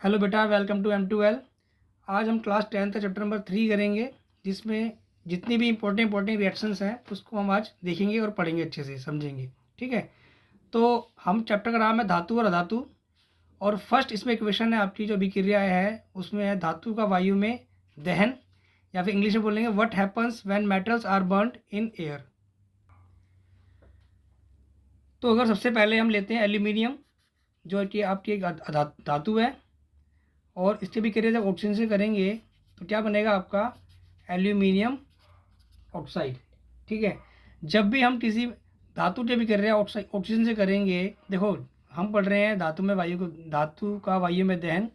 Hello बेटा, welcome to M2L। आज हम क्लास 10 का चैप्टर नंबर 3 करेंगे, जिसमें जितनी भी इंपॉर्टेंट रिएक्शंस हैं उसको हम आज देखेंगे और पढ़ेंगे, अच्छे से समझेंगे। ठीक है, तो हम चैप्टर का नाम है धातु और अधातु। और फर्स्ट इसमें इक्वेशन है आपकी जो अभिक्रिया है, उसमें है धातु का वायु में दहन, या फिर इंग्लिश में बोलेंगे what happens when metals are burned in air. तो अगर सबसे पहले हम लेते हैं एल्यूमिनियम, जो कि आपकी एक धातु है, और इसके भी क्रिया जब ऑक्सीजन से करेंगे तो क्या बनेगा आपका एल्यूमिनियम ऑक्साइड। ठीक है, जब भी हम किसी धातु के भी कर रहे हैं ऑक्सीजन से करेंगे, देखो हम पढ़ रहे हैं धातु का वायु में दहन,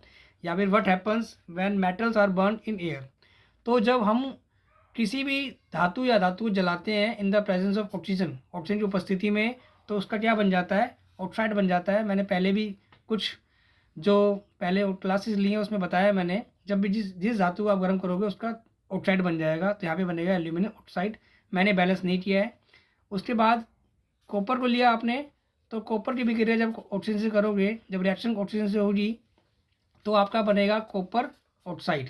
या फिर what happens when metals are burn in air. तो जब हम किसी भी धातु या धातु को जलाते हैं in the presence of oxygen, oxygen की उपस्थिति में, तो उसका क्या बन जाता है, ऑक्साइड बन जाता है। मैंने पहले भी कुछ जो पहले क्लासेस लिए हैं उसमें बताया मैंने, जब भी जिस जिस धातु को आप गर्म करोगे उसका ऑक्साइड बन जाएगा, तो यहाँ पे बनेगा एल्यूमिनियम ऑक्साइड। मैंने बैलेंस नहीं किया है। उसके बाद कॉपर को लिया आपने, तो कॉपर की भी क्रिया जब ऑक्सीजन से करोगे, जब रिएक्शन ऑक्सीजन से होगी, तो आपका बनेगा कॉपर ऑक्साइड।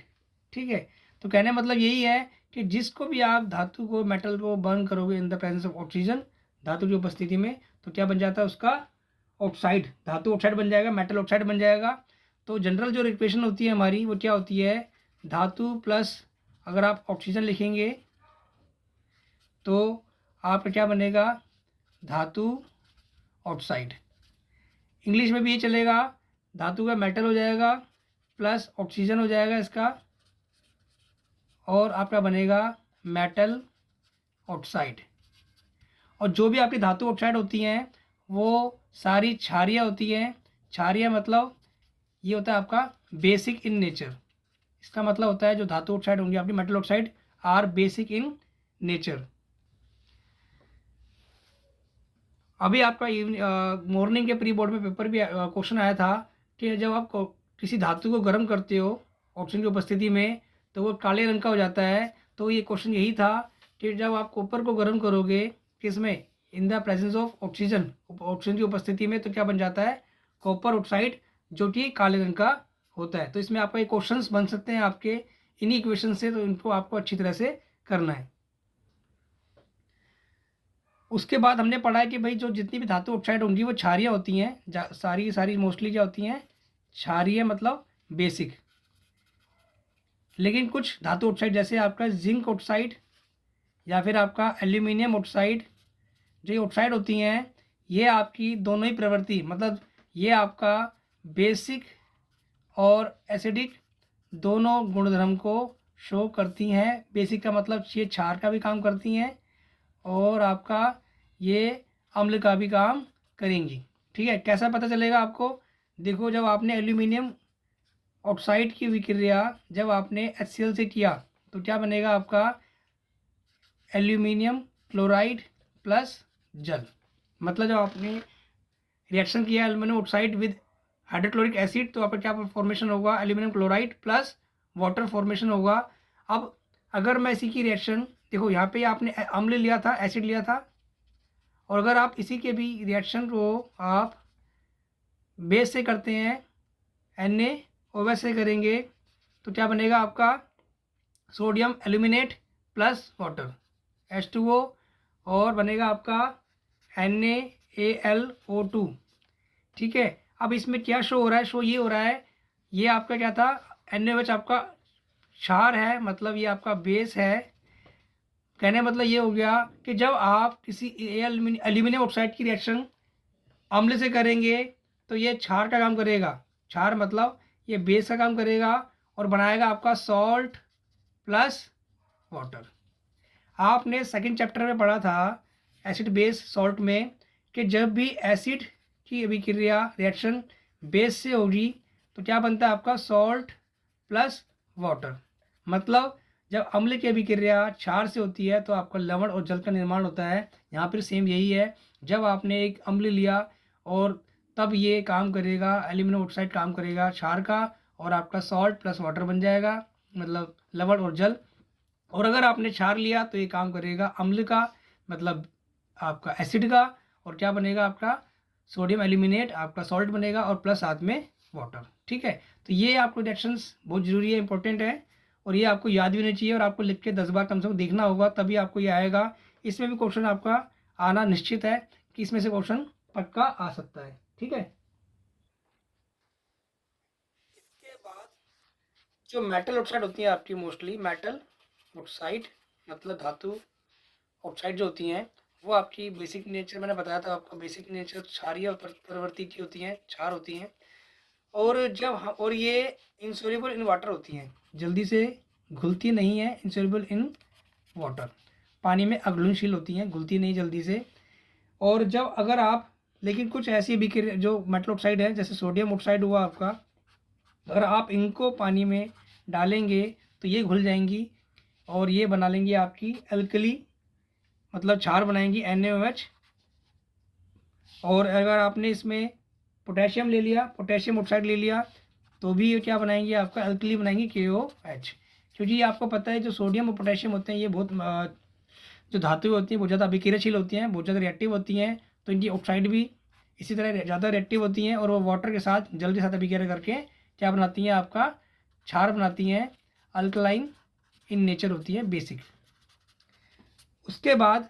ठीक है, तो कहने का मतलब यही है कि जिसको भी आप धातु को, मेटल को बर्न करोगे in the presence of oxygen, धातु की उपस्थिति में, तो क्या बन जाता है उसका ऑक्साइड, धातु ऑक्साइड बन जाएगा, मेटल ऑक्साइड बन जाएगा। तो जनरल जो इक्वेशन होती है हमारी, वो क्या होती है, धातु प्लस अगर आप ऑक्सीजन लिखेंगे तो आपका क्या बनेगा, धातु ऑक्साइड। इंग्लिश में भी ये चलेगा, धातु का मेटल हो जाएगा प्लस ऑक्सीजन हो जाएगा इसका, और आपका बनेगा मेटल ऑक्साइड। और जो भी आपकी धातु ऑक्साइड होती हैं वो सारी क्षारीय होती हैं। क्षारीय मतलब ये होता है आपका बेसिक इन नेचर। इसका मतलब होता है जो धातु ऑक्साइड होंगी आपकी, metal oxide, are basic in nature. अभी आपका मॉर्निंग के प्री बोर्ड में पेपर भी क्वेश्चन आया था कि जब आप किसी धातु को गर्म करते हो ऑक्सीजन की उपस्थिति में, तो वो काले रंग का हो जाता है। तो ये क्वेश्चन यही था कि जब आप कॉपर को गर्म करोगे किस में, in the presence of oxygen, oxygen की उपस्थिति में, तो क्या बन जाता है कॉपर ऑक्साइड, जो कि काले रंग का होता है। तो इसमें आपका ये क्वेश्चंस बन सकते हैं आपके इन्हीं इक्वेशन से, तो इनको आपको अच्छी तरह से करना है। उसके बाद हमने पढ़ा है कि भाई जो जितनी भी धातु ऑक्साइड होंगी वो क्षारीय होती हैं, सारी सारी मोस्टली क्या होती हैं, क्षारीय मतलब बेसिक। लेकिन कुछ धातु ऑक्साइड जैसे आपका जिंक ऑक्साइड या फिर आपका एल्यूमिनियम ऑक्साइड, जो ये ऑक्साइड होती हैं, ये आपकी दोनों ही प्रवृत्ति, मतलब ये आपका बेसिक और एसिडिक दोनों गुणधर्म को शो करती हैं। बेसिक का मतलब ये क्षार का भी काम करती हैं, और आपका ये अम्ल का भी काम करेंगी। ठीक है, कैसा पता चलेगा आपको, देखो जब आपने एल्यूमिनियम ऑक्साइड की विक्रिया जब आपने HCl से किया, तो क्या बनेगा आपका एल्यूमिनियम क्लोराइड प्लस जल। मतलब जब आपने रिएक्शन किया aluminium oxide with hydrochloric acid, तो आपका क्या फॉर्मेशन होगा, aluminium chloride plus water formation होगा। अब अगर मैं इसी की रिएक्शन, देखो यहाँ पे आपने अम्ल लिया था, एसिड लिया था, और अगर आप इसी के भी रिएक्शन को आप बेस से करते हैं, NaOH से करेंगे, तो क्या बनेगा आपका sodium aluminate plus water H2O, और बनेगा आपका NaAlO2। ठीक है, अब इसमें क्या शो हो रहा है, शो ये हो रहा है, ये आपका क्या था, NaOH आपका क्षार है, मतलब ये आपका बेस है। कहने का मतलब ये हो गया कि जब आप किसी एल्यूमिनियम ऑक्साइड की रिएक्शन अम्ल से करेंगे, तो ये क्षार का काम करेगा, क्षार मतलब ये बेस का काम करेगा, और बनाएगा आपका सॉल्ट प्लस वाटर। आपने सेकंड चैप्टर में पढ़ा था एसिड बेस सॉल्ट में, कि जब भी एसिड की अभिक्रिया रिएक्शन बेस से होगी, तो क्या बनता है आपका सॉल्ट प्लस वाटर। मतलब जब अम्ल की अभिक्रिया क्षार से होती है तो आपका लवण और जल का निर्माण होता है। यहाँ पर सेम यही है, जब आपने एक अम्ल लिया और तब ये काम करेगा, एल्यूमिनियम ऑक्साइड काम करेगा क्षार का, और आपका सॉल्ट प्लस वाटर बन जाएगा, मतलब लवण और जल। और अगर आपने क्षार लिया तो ये काम करेगा अम्ल का, मतलब आपका एसिड का, और क्या बनेगा आपका सोडियम एल्यूमिनेट, आपका सॉल्ट बनेगा, और प्लस साथ में वाटर। ठीक है, तो ये आपको रिएक्शंस बहुत ज़रूरी है, इंपॉर्टेंट है, और ये आपको याद भी होनी चाहिए और आपको लिख के 10 बार कम से कम देखना होगा, तभी आपको ये आएगा। इसमें भी क्वेश्चन आपका आना निश्चित है कि इसमें से क्वेश्चन पक्का आ सकता है। ठीक है, इसके बाद जो मेटल ऑक्साइड होती है आपकी, मोस्टली मेटल ऑक्साइड मतलब धातु ऑक्साइड जो होती हैं, वो आपकी बेसिक नेचर मैंने बताया था आपका, बेसिक नेचर क्षारीय और प्रवृत्ति की होती हैं, क्षार होती हैं। और और ये इंसोल्यूबल इन वाटर होती हैं, जल्दी से घुलती नहीं है, इंसोल्यूबल इन वाटर, पानी में अघुलनशील होती हैं, घुलती नहीं जल्दी से। और जब अगर आप, लेकिन कुछ ऐसी भी जो मेटल ऑक्साइड है, जैसे सोडियम ऑक्साइड हुआ आपका, अगर आप इनको पानी में डालेंगे तो ये घुल जाएंगी और ये बना लेंगी आपकी एल्कली, मतलब क्षार बनाएंगी NaOH। और अगर आपने इसमें पोटेशियम ले लिया, पोटेशियम ऑक्साइड ले लिया, तो भी ये क्या बनाएंगे आपका एल्कली बनाएंगे KOH। क्योंकि ये आपको पता है जो सोडियम और पोटेशियम होते हैं ये बहुत जो धातुएं होती हैं बहुत ज़्यादा अभिक्रियाशील होती हैं, बहुत ज़्यादा रिएक्टिव होती हैं, तो इनकी ऑक्साइड भी इसी तरह ज़्यादा रिएक्टिव होती हैं और वो वाटर के साथ जल के साथ अभिक्रिया करके क्या बनाती हैं आपका क्षार बनाती हैं, अल्कलाइन इन नेचर होती है बेसिक। उसके बाद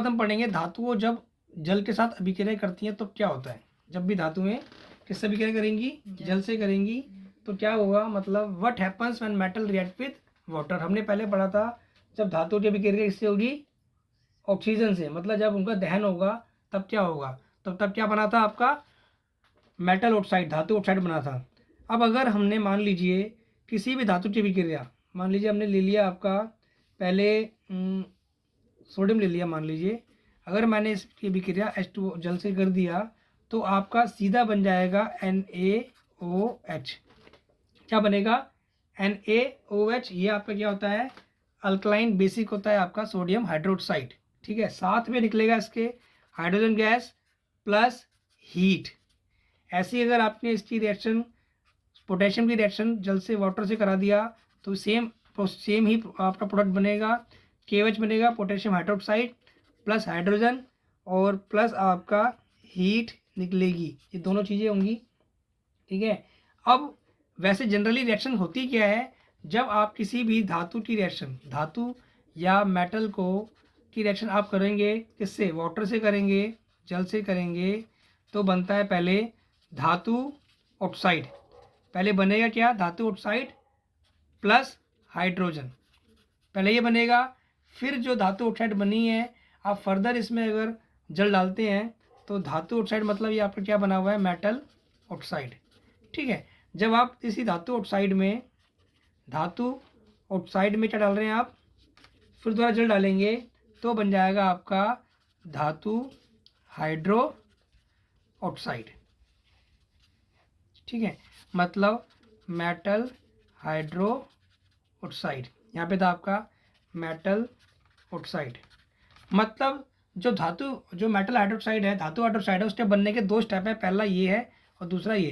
हम पढ़ेंगे धातुओं जब जल के साथ अभिक्रिया करती हैं तो क्या होता है। जब भी धातुएं किससे अभिक्रिया करेंगी, जल से करेंगी, तो क्या होगा, मतलब what happens when metal react with water. हमने पहले पढ़ा था जब धातु की अभिक्रिया किससे होगी, ऑक्सीजन से, मतलब जब उनका दहन होगा तब क्या होगा, तब क्या बना था आपका मेटल ऑक्साइड, धातु ऑक्साइड बना था। अब अगर हमने मान लीजिए किसी भी धातु की अभिक्रिया, मान लीजिए हमने ले लिया आपका पहले सोडियम ले लिया, मान लीजिए अगर मैंने इसकी अभिक्रिया H2O जल से कर दिया तो आपका सीधा बन जाएगा NaOH। क्या बनेगा, NaOH। ये आपका क्या होता है, अल्कलाइन बेसिक होता है आपका सोडियम हाइड्रोक्साइड। ठीक है, साथ में निकलेगा इसके हाइड्रोजन गैस प्लस हीट। ऐसी अगर आपने इसकी रिएक्शन पोटेशियम की रिएक्शन जल से वाटर से करा दिया तो सेम ही आपका प्रोडक्ट बनेगा, KOH बनेगा, पोटेशियम हाइड्रोक्साइड प्लस हाइड्रोजन और प्लस आपका हीट निकलेगी, ये दोनों चीज़ें होंगी। ठीक है, अब वैसे जनरली रिएक्शन होती क्या है, जब आप किसी भी धातु की रिएक्शन, धातु या मेटल को की रिएक्शन आप करेंगे किससे, वाटर से करेंगे, जल से करेंगे, तो बनता है पहले धातु ऑक्साइड। पहले बनेगा क्या, धातु ऑक्साइड प्लस हाइड्रोजन, पहले ये बनेगा। फिर जो धातु ऑक्साइड बनी है आप फर्दर इसमें अगर जल डालते हैं तो धातु ऑक्साइड मतलब ये आपका क्या बना हुआ है, मेटल ऑक्साइड। ठीक है, जब आप इसी धातु ऑक्साइड में क्या डाल रहे हैं आप, फिर दोबारा जल डालेंगे तो बन जाएगा आपका धातु हाइड्रो ऑक्साइड। ठीक है, मतलब मेटल हाइड्रो ऑक्साइड, यहाँ पे था आपका मेटल ऑक्साइड। मतलब जो मेटल हाइड्रोक्साइड है, धातु हाइड्रोक्साइड है, उसके बनने के 2 स्टेप है, पहला ये है और दूसरा ये।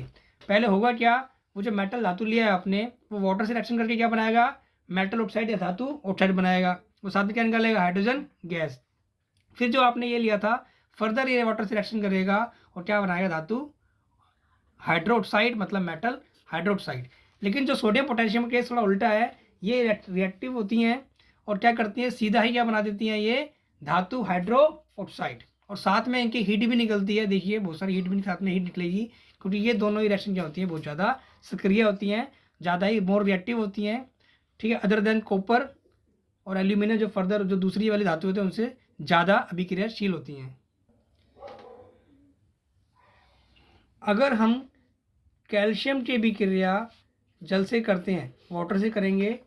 पहले होगा क्या, वो जो मेटल धातु लिया है आपने वो वाटर से रिएक्शन करके क्या बनाएगा, मेटल ऑक्साइड या धातु ऑक्साइड बनाएगा, वो साथ में क्या निकालेगा, हाइड्रोजन गैस। फिर जो आपने ये लिया था फर्दर ये वाटर से रिएक्शन करेगा और क्या बनाएगा, धातु हाइड्रोक्साइड मतलब मेटल हाइड्रोक्साइड। लेकिन जो सोडियम पोटेशियम केस थोड़ा उल्टा है, ये रिएक्टिव होती हैं और क्या करती हैं, सीधा ही क्या बना देती हैं, ये धातु हाइड्रो ऑक्साइड, और साथ में इनकी हीट भी निकलती है। देखिए बहुत सारी हीट भी साथ में हीट निकलेगी, क्योंकि ये दोनों ही रिएक्शन क्या होती हैं, बहुत ज़्यादा सक्रिय होती हैं, ज़्यादा ही मोर रिएक्टिव होती हैं। ठीक है, अदर देन कॉपर और एल्यूमिनियम जो फर्दर जो दूसरी वाली धातु होते हैं उनसे ज़्यादा अभिक्रियाशील होती हैं। अगर हम कैल्शियम की अभिक्रिया जल से करते हैं, वाटर से करेंगे,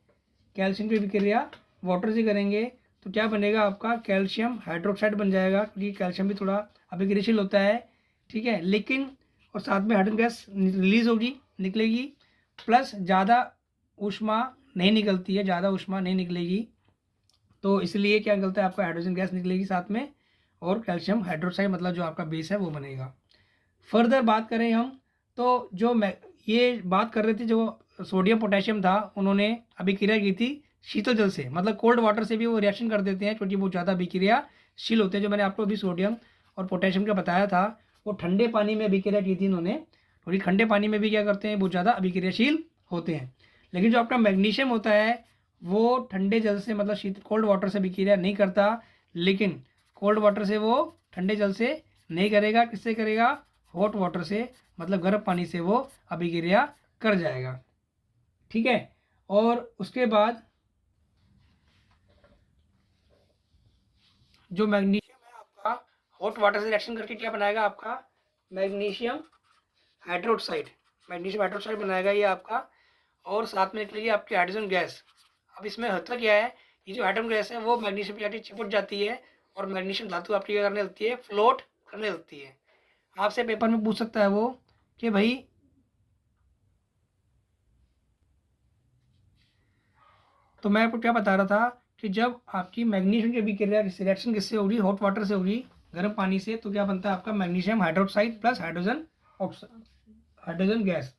कैल्शियम की अभिक्रिया वाटर से करेंगे तो क्या बनेगा आपका, कैल्शियम हाइड्रोक्साइड बन जाएगा, क्योंकि कैल्शियम भी थोड़ा अभिक्रियाशील होता है। ठीक है, लेकिन और साथ में हाइड्रोजन गैस रिलीज होगी, निकलेगी, प्लस ज़्यादा ऊष्मा नहीं निकलती है, ज़्यादा ऊष्मा नहीं निकलेगी, तो इसलिए क्या निकलता है आपका, हाइड्रोजन गैस निकलेगी साथ में, और कैल्शियम हाइड्रोक्साइड मतलब जो आपका बेस है वो बनेगा। फर्दर बात करें हम तो जो ये बात कर रहे थे, जो सोडियम पोटेशियम था उन्होंने अभिक्रिया की थी शीतल जल से, मतलब कोल्ड वाटर से भी वो रिएक्शन कर देते हैं, क्योंकि बहुत ज़्यादा अभिक्रियाशील होते हैं। जो मैंने आपको अभी सोडियम और पोटेशियम का बताया था, वो ठंडे पानी में अभिक्रिया की थी इन्होंने, थोड़ी ठंडे पानी में भी क्या करते हैं, बहुत ज़्यादा अभिक्रियाशील होते हैं। लेकिन जो आपका मैग्नीशियम होता है वो ठंडे जल से, मतलब शीत कोल्ड वाटर से अभिक्रिया नहीं करता, लेकिन कोल्ड वाटर से वो ठंडे जल से नहीं करेगा, किससे करेगा, हॉट वाटर से, मतलब गर्म पानी से वो अभिक्रिया कर जाएगा। ठीक है। और उसके बाद जो मैग्नीशियम है आपका हॉट वाटर से रिएक्शन करके क्या बनाएगा, आपका मैग्नीशियम हाइड्रोक्साइड, मैग्नीशियम हाइड्रोक्साइड बनाएगा ये आपका, और साथ में निकलेगी आपकी हाइड्रोजन गैस। अब इसमें होता क्या है, ये जो हाइड्रोजन गैस है वो मैग्नीशियम की चिपट जाती है, और मैग्नीशियम धातु आपकी क्या करने लगती है, फ्लोट करने लगती है। आपसे पेपर में पूछ सकता है वो कि भाई तो मैं आपको क्या बता रहा था कि जब आपकी मैग्नीशियम की अभिक्रिया रिएक्शन किससे होगी, हॉट वाटर से होगी, गर्म पानी से, तो क्या बनता है आपका magnesium hydroxide plus hydrogen gas.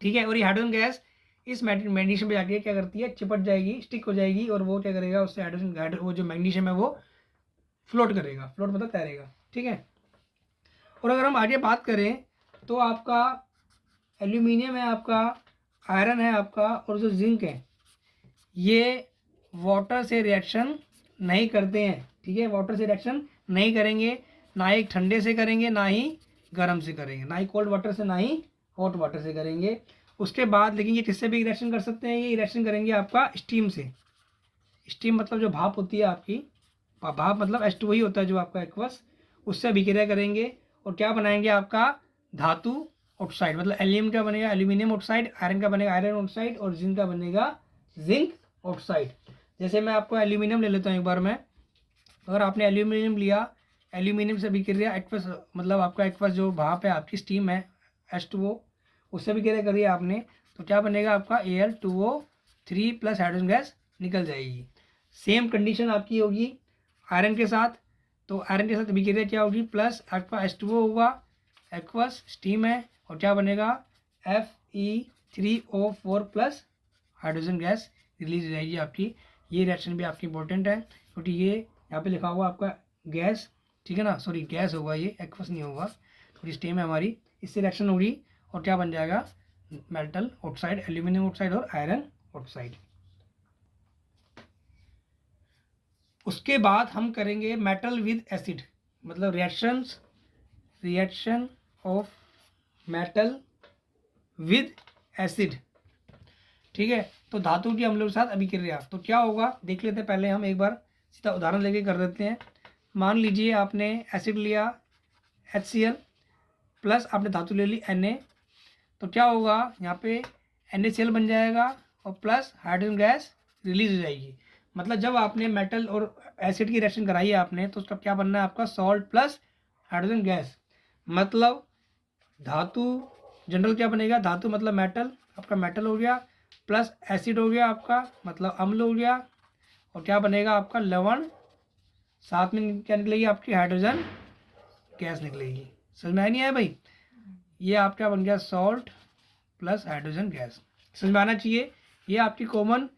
ठीक है। और ये हाइड्रोजन गैस इस मैग्नीशियम पे जाके क्या करती है, चिपट जाएगी, स्टिक हो जाएगी, और वो क्या करेगा, उससे हाइड्रोजन वो जो मैग्नीशियम है वो फ्लोट करेगा, फ्लोट मतलब तैरेगा। ठीक है। और अगर हम आगे बात करें तो आपका एल्यूमिनियम है, आपका आयरन है आपका, और जो जिंक है ये वाटर से रिएक्शन नहीं करते हैं। ठीक है। वाटर से रिएक्शन नहीं करेंगे, ना ही ठंडे से करेंगे, ना ही गर्म से करेंगे, ना ही कोल्ड वाटर से, ना ही हॉट वाटर से करेंगे। उसके बाद लेकिन ये किससे भी रिएक्शन कर सकते हैं, ये रिएक्शन करेंगे आपका स्टीम से। स्टीम मतलब जो भाप होती है आपकी, भाप मतलब H2 ही होता है जो आपका एक्वस, उससे अभिक्रिया करेंगे और क्या बनाएंगे, आपका धातु ऑक्साइड, मतलब एल्यूमिनियम का बनेगा एल्यूमिनियम ऑक्साइड, आयरन का बनेगा आयरन ऑक्साइड, और जिंक का बनेगा जिंक ऑक्साइड। जैसे मैं आपको एल्यूमिनियम ले लेता हूँ एक बार मैं, अगर आपने एल्यूमिनियम लिया, एल्यूमिनियम से अभिक्रिया एक्वस, मतलब आपका एक्वस जो भाप है आपकी स्टीम है H2O, उससे अभिक्रिया करिए आपने, तो क्या बनेगा आपका Al2O3 प्लस हाइड्रोजन गैस निकल जाएगी। सेम कंडीशन आपकी होगी आयरन के साथ, तो आयरन के साथ अभिक्रिया क्या होगी, प्लस आपका H2O होगा, एक्वस स्टीम है, और क्या बनेगा Fe3O4 plus hydrogen gas release हो जाएगी आपकी। ये रिएक्शन भी आपकी इंपॉर्टेंट है, क्योंकि ये यहाँ पे लिखा हुआ आपका गैस, ठीक है ना, सॉरी गैस होगा, ये एक्वस नहीं होगा, थोड़ी स्टीम है हमारी, इससे रिएक्शन होगी और क्या बन जाएगा, मेटल ऑक्साइड, एल्यूमिनियम ऑक्साइड और आयरन ऑक्साइड। उसके बाद हम करेंगे मेटल विद एसिड, मतलब reaction of metal with acid. ठीक है। तो धातु की अम्लों के साथ अभिक्रिया, तो क्या होगा देख लेते हैं, पहले हम एक बार सीधा उदाहरण लेके कर देते हैं। मान लीजिए आपने एसिड लिया HCl प्लस आपने धातु ले ली Na, तो क्या होगा यहाँ पे NaCl बन जाएगा और प्लस हाइड्रोजन गैस रिलीज हो जाएगी। मतलब जब आपने मेटल और एसिड की रिएक्शन कराई है आपने, तो उसका क्या बनना है आपका सॉल्ट प्लस हाइड्रोजन गैस, मतलब धातु जनरल क्या बनेगा, धातु मतलब मेटल, आपका मेटल हो गया, प्लस एसिड हो गया आपका, मतलब अम्ल हो गया, और क्या बनेगा आपका लवण, साथ में क्या निकलेगी आपकी हाइड्रोजन गैस निकलेगी। समझ में आया नहीं आया भाई, ये आपका बन गया सॉल्ट प्लस हाइड्रोजन गैस। समझ में आना चाहिए। ये आपकी कॉमन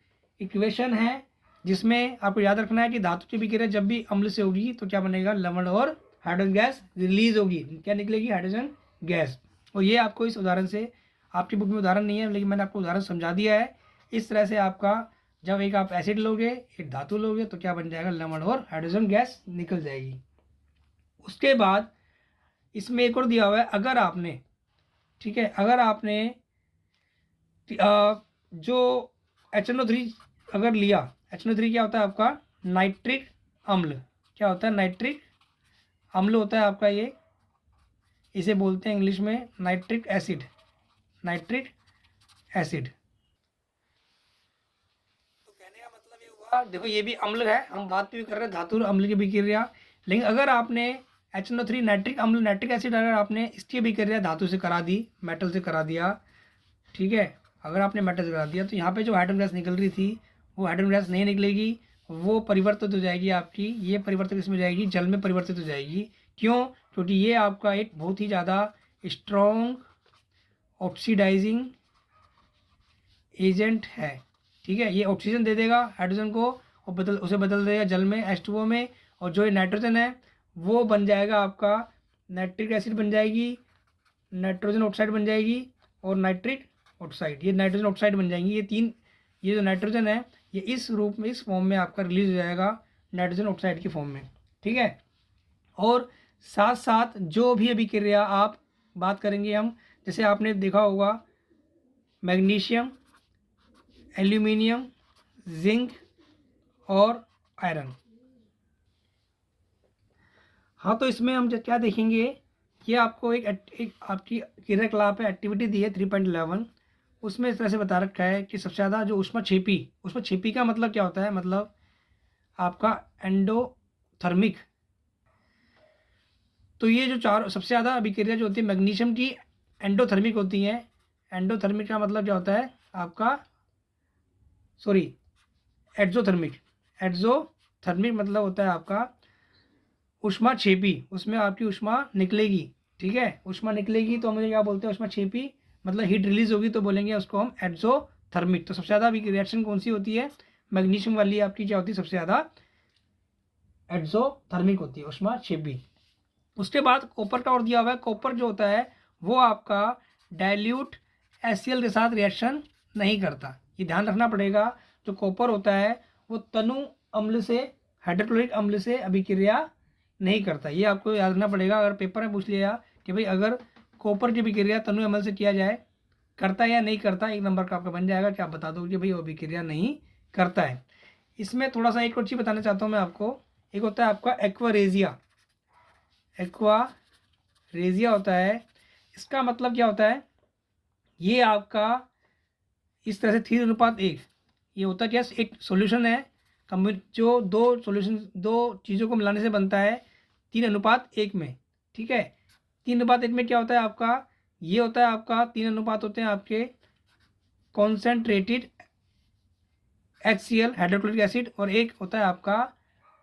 इक्वेशन है, जिसमें आपको याद रखना है कि धातु की अभिक्रिया जब भी अम्ल से होगी तो क्या बनेगा, लवण और हाइड्रोजन गैस रिलीज होगी, क्या निकलेगी, हाइड्रोजन गैस। और ये आपको इस उदाहरण से, आपकी बुक में उदाहरण नहीं है लेकिन मैंने आपको उदाहरण समझा दिया है। इस तरह से आपका जब एक आप एसिड लोगे, एक धातु लोगे, तो क्या बन जाएगा, लवण और हाइड्रोजन गैस निकल जाएगी। उसके बाद इसमें एक और दिया हुआ है, अगर आपने, ठीक है, अगर आपने जो HNO3 अगर लिया, HNO3 क्या होता है आपका नाइट्रिक अम्ल, क्या होता है, नाइट्रिक अम्ल होता है आपका ये, इसे बोलते हैं इंग्लिश में नाइट्रिक एसिड, नाइट्रिक एसिड। तो कहने का मतलब ये हुआ, देखो ये भी अम्ल है, हम बात भी कर रहे हैं धातु और अम्ल की अभिक्रिया, लेकिन अगर आपने HNO3 नाइट्रिक अम्ल, नाइट्रिक एसिड अगर आपने इसकी अभिक्रिया धातु से करा दी, मेटल से करा दिया, ठीक है, अगर आपने मेटल से करा दिया, तो यहाँ पे जो हाइड्रोजन गैस निकल रही थी वो हाइड्रोजन गैस नहीं निकलेगी, वो परिवर्तित हो जाएगी आपकी, ये परिवर्तित इसमें जाएगी, जल में परिवर्तित हो जाएगी। क्यों, क्योंकि ये आपका एक बहुत ही ज़्यादा स्ट्रॉन्ग ऑक्सीडाइजिंग एजेंट है। ठीक है, ये ऑक्सीजन दे देगा हाइड्रोजन को और उसे बदल देगा जल में H2O में, और जो नाइट्रोजन है वो बन जाएगा आपका नाइट्रिक एसिड बन जाएगी, नाइट्रोजन ऑक्साइड बन जाएगी और नाइट्रिक ऑक्साइड, ये नाइट्रोजन ऑक्साइड बन जाएंगी। ये तीन, ये जो नाइट्रोजन है ये इस रूप में, इस फॉर्म में आपका रिलीज हो जाएगा नाइट्रोजन ऑक्साइड की फॉर्म में, ठीक है। और साथ साथ जो भी अभिक्रिया आप बात करेंगे हम, जैसे आपने देखा होगा मैग्नीशियम, एल्यूमिनियम, जिंक और आयरन। हाँ, तो इसमें हम क्या देखेंगे, ये आपको एक आपकी क्रियाकलाप है, एक्टिविटी दी है 3.11, उसमें इस तरह से बता रखा है कि सबसे ज़्यादा जो ऊष्माक्षेपी का मतलब क्या होता है, मतलब आपका एंडोथर्मिक। तो ये जो चार सबसे ज़्यादा अभिक्रिया जो होती है मैग्नीशियम की एंडोथर्मिक होती है। एंडोथर्मिक का मतलब क्या होता है आपका, सॉरी, एड्जोथर्मिक मतलब होता है आपका ऊष्माक्षेपी, उसमें आपकी ऊष्मा निकलेगी, ठीक है, ऊष्मा निकलेगी तो मुझे क्या बोलते हैं, ऊष्माक्षेपी मतलब हीट रिलीज होगी तो बोलेंगे उसको हम एड्जोथर्मिक। तो सबसे ज़्यादा अभी रिएक्शन कौन सी होती है, मैग्नीशियम वाली आपकी क्या होती है, सबसे ज़्यादा एड्जोथर्मिक होती है, ऊष्माक्षेपी। उसके बाद कॉपर का और दिया हुआ है, कॉपर जो होता है वो आपका डाइल्यूट HCl के साथ रिएक्शन नहीं करता, ये ध्यान रखना पड़ेगा। जो कॉपर होता है वो तनु अम्ल से, हाइड्रोक्लोरिक अम्ल से अभिक्रिया नहीं करता, ये आपको याद रखना पड़ेगा। अगर पेपर में पूछ लिया कि भाई अगर कॉपर की अभिक्रिया तनु अम्ल से किया जाए, करता है या नहीं करता, 1 नंबर का आपका बन जाएगा कि आप बता दो कि भाई वो अभिक्रिया नहीं करता है। इसमें थोड़ा सा एक और चीज़ बताना चाहता हूँ मैं आपको, एक होता है आपका एक्वारेजिया। एक्वारेजिया होता है, इसका मतलब क्या होता है, ये आपका इस तरह से 3:1, ये होता क्या, एक सॉल्यूशन है जो दो चीज़ों को मिलाने से बनता है 3:1 में, ठीक है। 3:1 में क्या होता है आपका, ये होता है आपका 3 अनुपात होते हैं आपके कॉन्सेंट्रेटेड HCl हाइड्रोक्लोरिक एसिड, और एक होता है आपका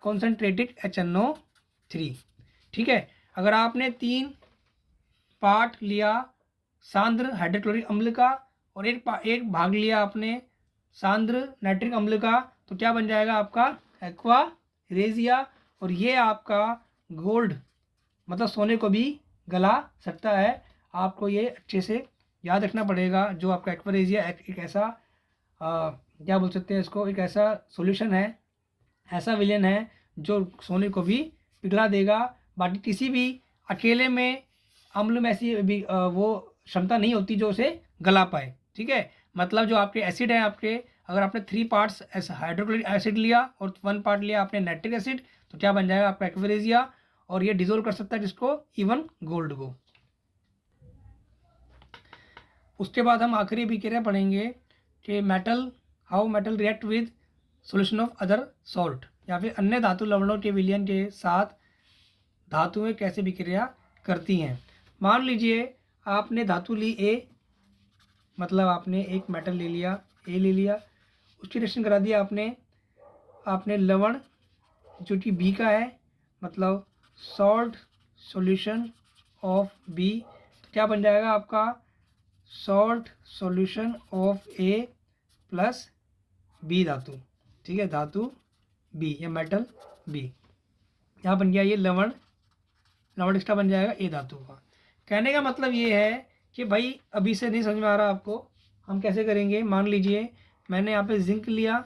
कॉन्सेंट्रेटेड HNO3, ठीक है। अगर आपने 3 पार्ट लिया सांद्र हाइड्रोक्लोरिक अम्ल का और एक भाग लिया आपने सांद्र नाइट्रिक अम्ल का, तो क्या बन जाएगा आपका एक्वारेजिया। और ये आपका गोल्ड मतलब सोने को भी गला सकता है, आपको ये अच्छे से याद रखना पड़ेगा। जो आपका एक्वारेजिया एक ऐसा क्या बोल सकते हैं इसको, एक ऐसा सॉल्यूशन है, ऐसा विलेन है जो सोने को भी पिघला देगा। बाकी किसी भी अकेले में अम्ल में ऐसी वो क्षमता नहीं होती जो उसे गला पाए, ठीक है। मतलब जो आपके एसिड है आपके, अगर आपने 3 पार्ट्स हाइड्रोक्लोरिक एसिड लिया और 1 पार्ट लिया आपने नाइट्रिक एसिड, तो क्या बन जाएगा आपका एक्वारेजिया, और ये डिजोल्व कर सकता है जिसको, इवन गोल्ड को। उसके बाद हम आखिरी अभिक्रिया पढ़ेंगे कि how metal react with solution of other salt, या फिर अन्य धातु लवणों के विलयन के साथ धातुएं कैसे अभिक्रिया करती हैं। मान लीजिए आपने धातु ली A, मतलब आपने एक मेटल ले लिया A ले लिया, उसकी रिएक्शन करा दिया आपने लवण जो कि B का है, मतलब सॉल्ट सॉल्यूशन ऑफ B, तो क्या बन जाएगा आपका salt solution of A plus B धातु, ठीक है, धातु B या मेटल B, यहाँ बन गया ये लवण इसका बन जाएगा A धातु का। कहने का मतलब ये है कि भाई अभी से नहीं समझ में आ रहा आपको, हम कैसे करेंगे। मान लीजिए मैंने यहाँ पे जिंक लिया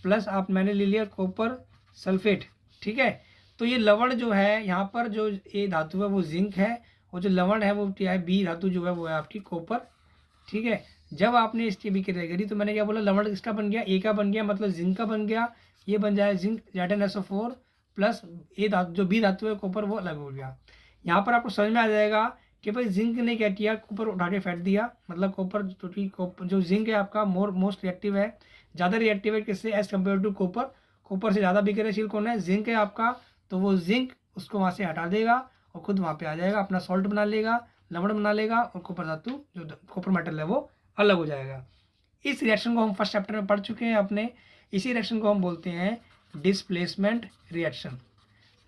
प्लस मैंने ले लिया कॉपर सल्फेट, ठीक है। तो ये लवण जो है यहाँ पर जो ए धातु है वो जिंक है, और जो लवण है वो क्या है, बी धातु जो है वो है आपकी कॉपर, ठीक है। जब आपने इसकी अभिक्रिया करी तो मैंने क्या बोला, लवण इसका बन गया, ए का बन गया, मतलब जिंक का बन गया, ये बन जाए जिंक ZnSO4 प्लस ए धातु जो बी धातु है कॉपर वो अलग हो गया। यहाँ पर आपको समझ में आ जाएगा कि भाई जिंक ने क्या किया, कॉपर उठा के फेंक दिया, मतलब कॉपर जो जिंक है आपका मोस्ट रिएक्टिव है, ज़्यादा रिएक्टिव है किससे, एज कम्पेयर टू कॉपर से ज़्यादा अभिक्रियाशील कौन है, जिंक है आपका। तो वो जिंक उसको वहाँ से हटा देगा और खुद वहाँ पे आ जाएगा, अपना सॉल्ट बना लेगा, लवण बना लेगा, और कॉपर धातु जो कॉपर मेटल है वो अलग हो जाएगा। इस रिएक्शन को हम फर्स्ट चैप्टर में पढ़ चुके हैं अपने। इसी रिएक्शन को हम बोलते हैं डिस्प्लेसमेंट रिएक्शन।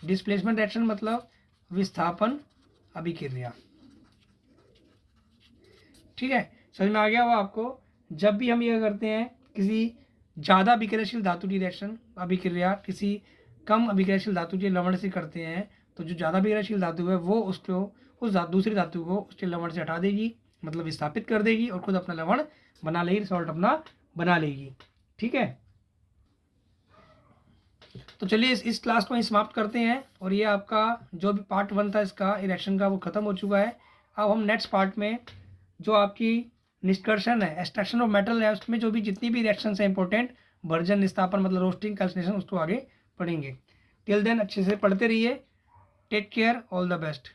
डिस्प्लेसमेंट रिएक्शन मतलब विस्थापन अभिक्रिया, ठीक है। समझ में आ गया वो आपको। जब भी हम ये करते हैं किसी ज़्यादा अभिक्रियाशील धातु की रिएक्शन अभिक्रिया किसी कम अभिक्रियाशील धातु के लवण से करते हैं, तो जो ज़्यादा विक्रियाशील धातु है वो उसको दूसरी धातु को उसके लवण से हटा देगी, मतलब विस्थापित कर देगी और खुद अपना लवण बना लेगी, सॉल्ट अपना बना लेगी। ठीक है, तो चलिए इस क्लास को ही समाप्त करते हैं। और ये आपका जो भी पार्ट 1 था इसका रिएक्शन का वो ख़त्म हो चुका है। अब हम नेक्स्ट पार्ट में जो आपकी निष्कर्षण है, एक्सट्रैक्शन ऑफ मेटल है, उसमें जो भी जितनी भी रिएक्शंस हैं इंपॉर्टेंट, भर्जन, निस्तापन मतलब रोस्टिंग, कैल्सिनेशन, उसको आगे पढ़ेंगे। टिल देन अच्छे से पढ़ते रहिए। Take care, all the best.